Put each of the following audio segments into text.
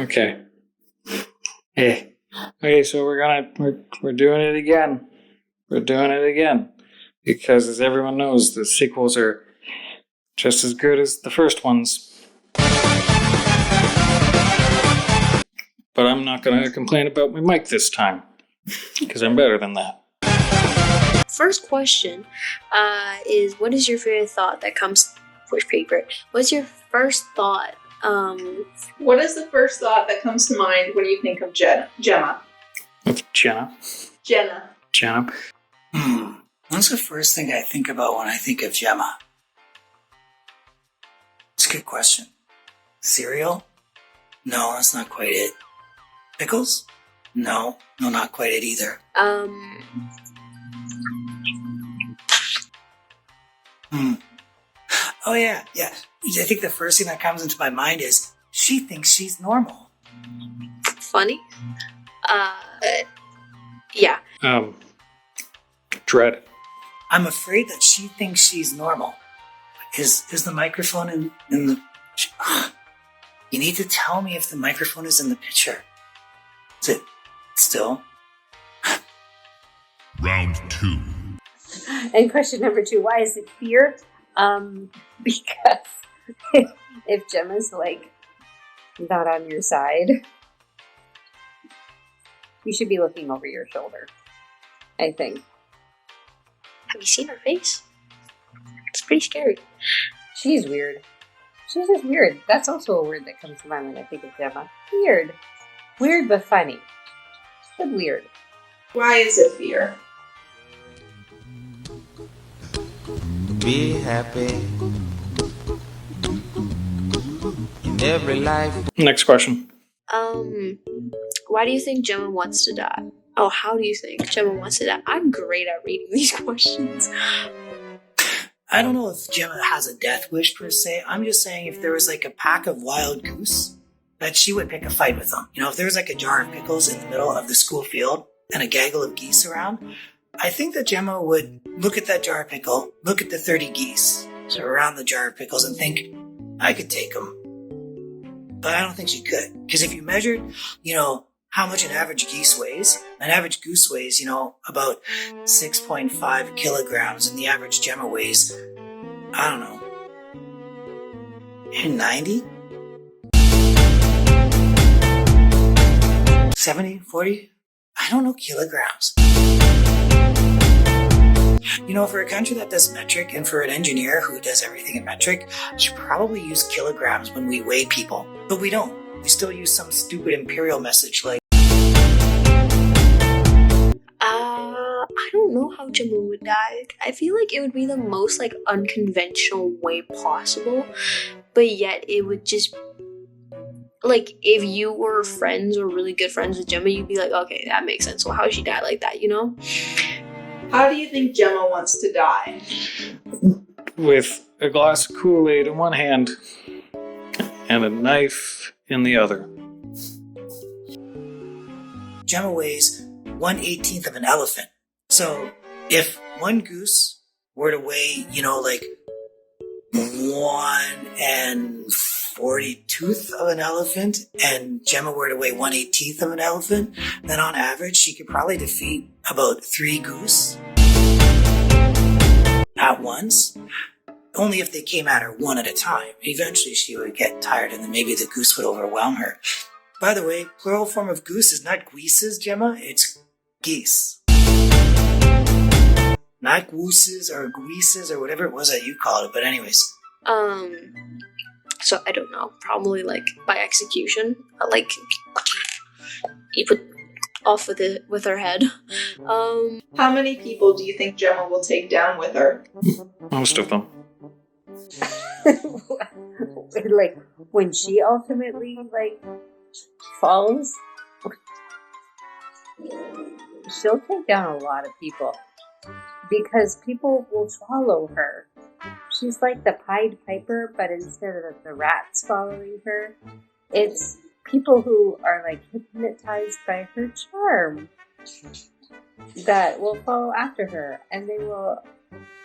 Okay. Hey. Okay, so we're doing it again. We're doing it again. Because as everyone knows, the sequels are just as good as the first ones. But I'm not going to complain about my mic this time. Because I'm better than that. First question is, what is your favorite thought that comes... What's your first thought? What is the first thought that comes to mind when you think of Gemma? Jenna. What's the first thing I think about when I think of Gemma? It's a good question. Cereal? No, that's not quite it. Pickles? No, not quite it either. Oh yeah. I think the first thing that comes into my mind is she thinks she's normal. Funny? Yeah. Dread. I'm afraid that she thinks she's normal. Is the microphone in the... You need to tell me if the microphone is in the picture. Is it still? Round 2. And question number 2, why is it fear? Because if Gemma's like not on your side, you should be looking over your shoulder, I think. Have you seen her face? It's pretty scary. She's weird. She's just weird. That's also a word that comes to mind when I think of Gemma. Weird. Weird but funny. But weird. Why is it fear? Be happy in every life. Next question. Why do you think Gemma wants to die? Oh, how do you think Gemma wants to die? I'm great at reading these questions. I don't know if Gemma has a death wish per se. I'm just saying if there was like a pack of wild goose, that she would pick a fight with them. You know, if there was like a jar of pickles in the middle of the school field and a gaggle of geese around, I think that Gemma would look at that jar of pickle, look at the 30 geese around the jar of pickles and think, I could take them. But I don't think she could. Because if you measured, how much an average goose weighs, about 6.5 kilograms, and the average Gemma weighs, I don't know, 90? 70, 40? I don't know kilograms. For a country that does metric and for an engineer who does everything in metric, should probably use kilograms when we weigh people. But we don't. We still use some stupid imperial message like... I don't know how Gemma would die. I feel like it would be the most unconventional way possible, but yet it would just... if you were friends or really good friends with Gemma, you'd be like, okay, that makes sense. Well, how would she die like that, How do you think Gemma wants to die? With a glass of Kool-Aid in one hand and a knife in the other. Gemma weighs 1/18 of an elephant. So if one goose were to weigh, 1/42 of an elephant, and Gemma were to weigh 1/18 of an elephant, then on average she could probably defeat about 3 goose at once. Only if they came at her one at a time. Eventually she would get tired and then maybe the goose would overwhelm her. By the way, plural form of goose is not geeses, Gemma, it's geese. Not gooses or geeses or whatever it was that you called it, but anyways. So I don't know, probably by execution, you put off with her head. How many people do you think Gemma will take down with her? Most of them. When she ultimately falls, she'll take down a lot of people because people will follow her. She's like the Pied Piper, but instead of the rats following her, it's people who are hypnotized by her charm that will follow after her, and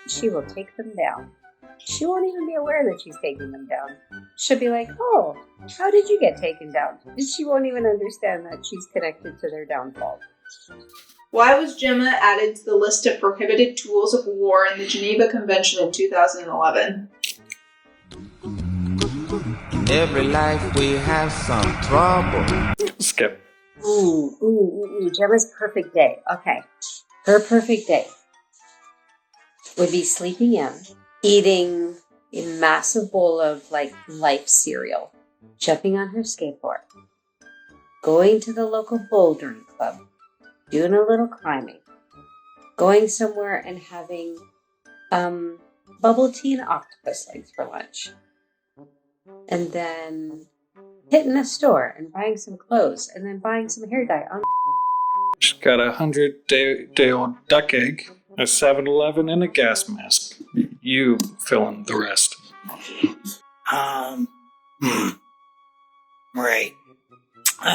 she will take them down. She won't even be aware that she's taking them down. she'll be like, oh, how did you get taken down? And she won't even understand that she's connected to their downfall. Why was Gemma added to the list of prohibited tools of war in the Geneva Convention in 2011? In every life we have some trouble. Skip. Ooh, Gemma's perfect day. Okay. Her perfect day would be sleeping in, eating a massive bowl of like life cereal, jumping on her skateboard, going to the local bouldering club, doing a little climbing, going somewhere and having bubble tea and octopus legs for lunch, and then hitting a store and buying some clothes, and then buying some hair dye on. She's got a 100-day-old duck egg, a 7-Eleven, and a gas mask. You fill in the rest. Right.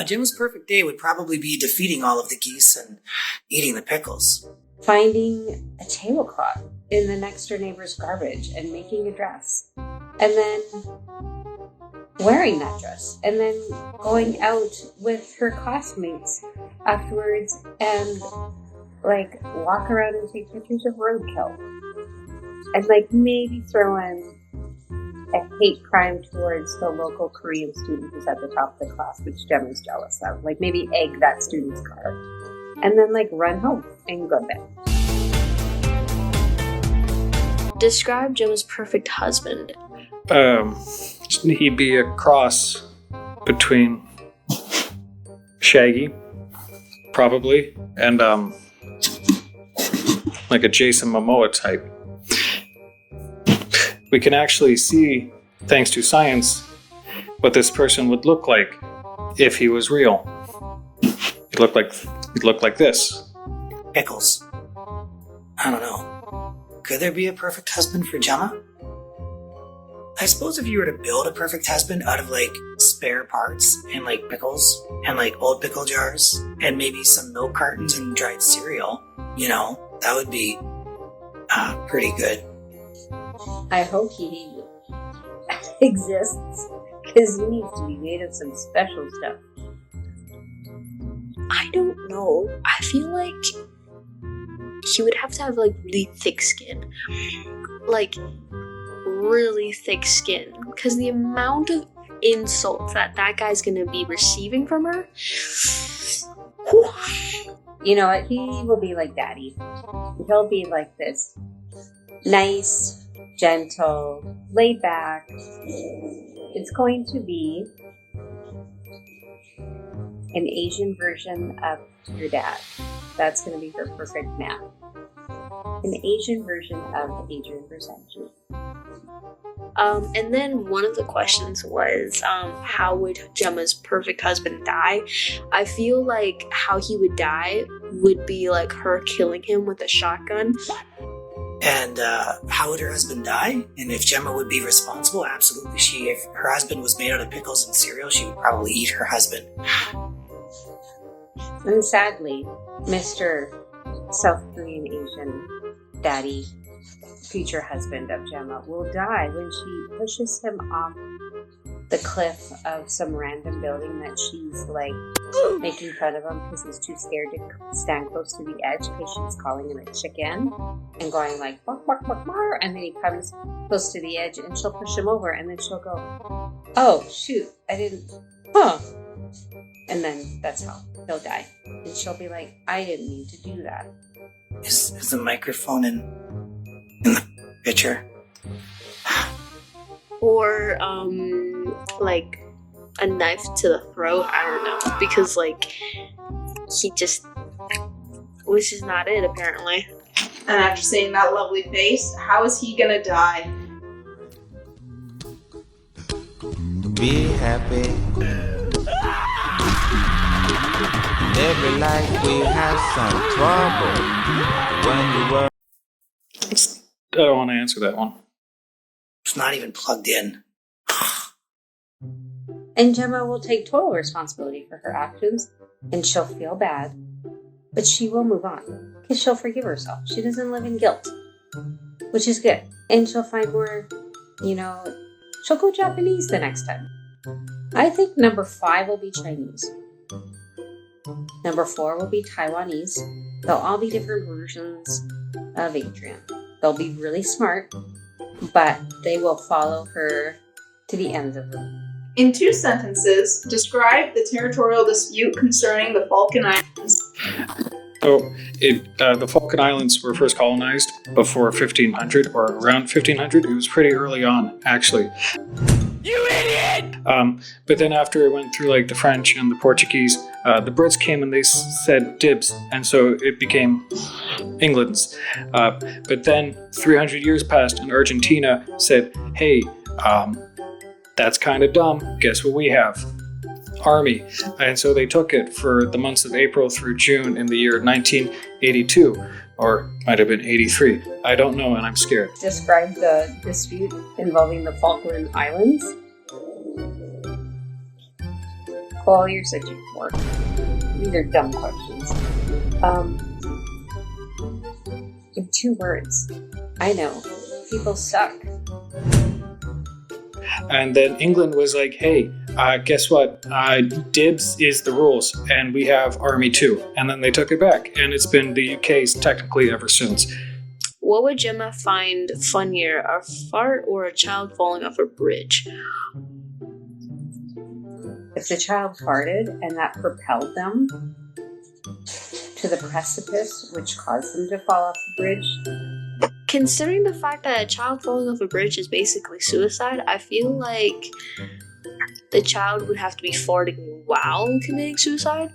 Gemma's perfect day would probably be defeating all of the geese and eating the pickles. Finding a tablecloth in the next door neighbor's garbage and making a dress. And then wearing that dress. And then going out with her classmates afterwards and like walk around and take pictures of roadkill. And like maybe throw in a hate crime towards the local Korean student who's at the top of the class, which Gemma's jealous of. Like maybe egg that student's car. And then like run home and go to bed. Describe Gemma's perfect husband. He'd be a cross between Shaggy, probably, and like a Jason Momoa type. We can actually see, thanks to science, what this person would look like if he was real. He'd look like this. Pickles. I don't know. Could there be a perfect husband for Gemma? I suppose if you were to build a perfect husband out of like spare parts and like pickles and like old pickle jars and maybe some milk cartons and dried cereal, you know, that would be pretty good. I hope he exists because he needs to be made of some special stuff. I don't know. I feel like he would have to have like really thick skin. Like really thick skin. Because the amount of insults that guy's gonna be receiving from her. Whew. You know what? He will be like Daddy. He'll be like this nice, gentle, laid back. It's going to be an Asian version of your dad. That's going to be her perfect man. An Asian version of Adrian Versace. And then one of the questions was, how would Gemma's perfect husband die? I feel like how he would die would be like her killing him with a shotgun. And how would her husband die? And if Gemma would be responsible, absolutely. If her husband was made out of pickles and cereal, she would probably eat her husband. And sadly, Mr. South Korean Asian daddy, future husband of Gemma, will die when she pushes him off the cliff of some random building that she's like making fun of him because he's too scared to stand close to the edge because she's calling him a chicken and going like bark, bark, bark, bark, and then he comes close to the edge and she'll push him over and then she'll go, oh shoot, I didn't, and then that's how he'll die. And she'll be like, I didn't mean to do that. Is the microphone in the picture? Or like a knife to the throat. I don't know, because like he just was just not it apparently. And after seeing that lovely face, how is he gonna die? Be happy. In every life we have some trouble. When you were I don't want to answer that one. It's not even plugged in. And Gemma will take total responsibility for her actions, and she'll feel bad, but she will move on, because she'll forgive herself. She doesn't live in guilt, which is good. And she'll find more, She'll go Japanese the next time. I think number 5 will be Chinese. Number 4 will be Taiwanese. They'll all be different versions of Adrian. They'll be really smart, but they will follow her to the ends of them. In 2 sentences, describe the territorial dispute concerning the Falkland Islands. So, the Falkland Islands were first colonized before 1500, or around 1500. It was pretty early on, actually. You idiot! But then after it went through like the French and the Portuguese, the Brits came and they said dibs, and so it became England's. But then 300 years passed, and Argentina said, "Hey, that's kind of dumb. Guess what we have? Army." And so they took it for the months of April through June in the year 1982, or might have been 83. I don't know, and I'm scared. Describe the dispute involving the Falkland Islands. Cole, you're such a dork. These are dumb questions. In 2 words, I know. People suck. And then England was like, "Hey, guess what? Dibs is the rules, and we have Army too." And then they took it back, and it's been the UK's technically ever since. What would Gemma find funnier, a fart or a child falling off a bridge? If the child farted and that propelled them to the precipice, which caused them to fall off the bridge. Considering the fact that a child falling off a bridge is basically suicide, I feel like the child would have to be farting while committing suicide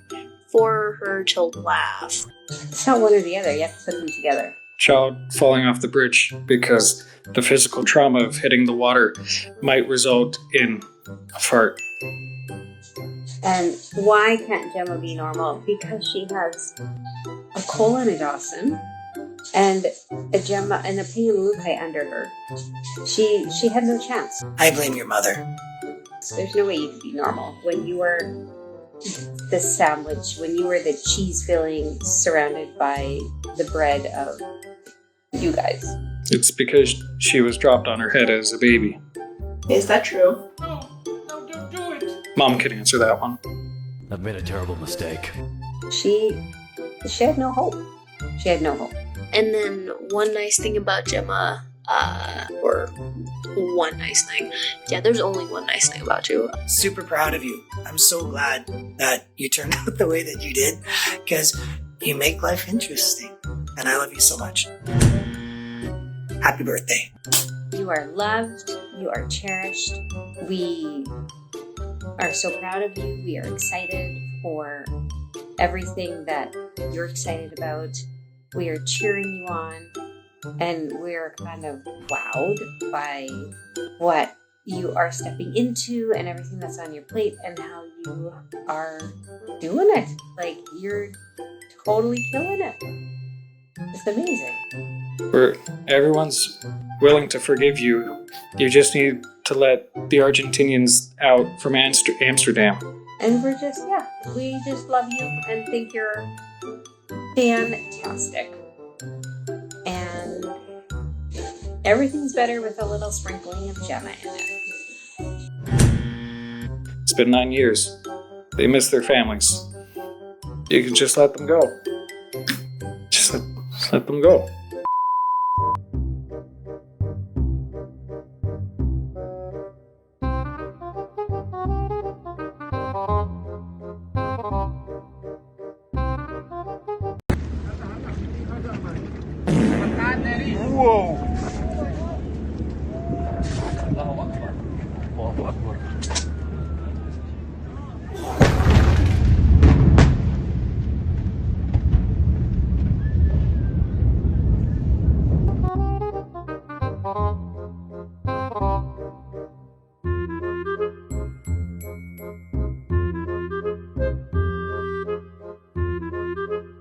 for her to laugh. It's not one or the other. You have to put them together. Child falling off the bridge because the physical trauma of hitting the water might result in a fart. And why can't Gemma be normal? Because she has a Cole and a Dawson and a Gemma and a Ping and Lupe under her. She had no chance. I blame your mother. There's no way you could be normal when you were the sandwich, when you were the cheese filling surrounded by the bread of you guys. It's because she was dropped on her head as a baby. Is that true? No, don't do it. Mom can answer that one. I've made a terrible mistake. She had no hope. She had no hope. And then one nice thing about Gemma, or one nice thing. Yeah, there's only one nice thing about you. Super proud of you. I'm so glad that you turned out the way that you did, because you make life interesting. And I love you so much. Happy birthday. You are loved. You are cherished. We are so proud of you. We are excited for everything that you're excited about. We are cheering you on. And we're kind of wowed by what you are stepping into and everything that's on your plate and how you are doing it. Like, you're totally killing it. It's amazing. Everyone's willing to forgive you. You just need to let the Argentinians out from Amsterdam. And we just love you and think you're fantastic. And everything's better with a little sprinkling of Gemma in it. It's been 9 years. They miss their families. You can just let them go. Just let them go. Whoa!